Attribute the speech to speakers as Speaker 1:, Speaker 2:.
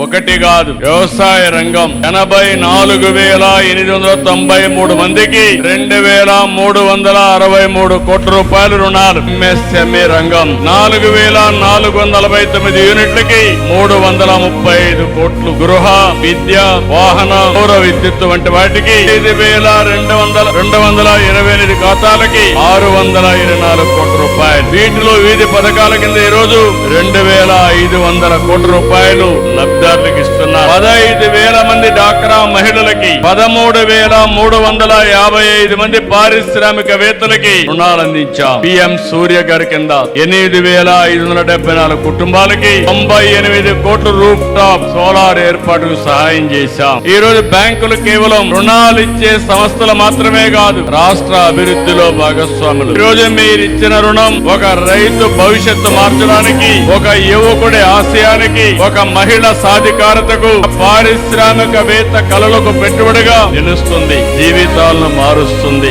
Speaker 1: ఒకటి కాదు. వ్యవసాయ రంగం 84,893 మందికి 2,363 కోట్ల రూపాయలు రుణాలు. ఎంఎస్ఎంఈ రంగం 4,449 యూనిట్లకి 335 కోట్లు. గృహ, విద్య, వాహన, పౌర విద్యుత్ వంటి వాటికి 5,228 ఖాతాలకి 624 కోట్ల రూపాయలు. వీటిలో వివిధ పథకాల కింద ఈ రోజు 2,500 కోట్ల రూపాయలు లబ్ధిదారులకు ఇస్తున్నారు. 15,000 మంది డాక్రా మహిళలకి, 13,355 మంది పారిశ్రామికవేత్తలకి రుణాలు అందించాం. పిఎం సూర్య గారి కింద 8,574 కుటుంబాలకి 98 కోట్ల రూఫ్ టాప్ సోలార్ ఏర్పాటుకు సహాయం చేశాం. ఈ రోజు బ్యాంకులు కేవలం రుణాలు ఇచ్చే సంస్థలు మాత్రమే కాదు, రాష్ట్ర అభివృద్ధిలో భాగస్వాములు. ఈ రోజు మీరు ఇచ్చిన రుణం ఒక రైతు భవిష్యత్తు మార్చడానికి, ఒక యువకుడి ఆశయానికి, ఒక మహిళ సాధికారతకు, పారిశ్రామికవేత్త కళలకు పెట్టుబడిగా నిలుస్తుంది, జీవితాలను మారుస్తుంది.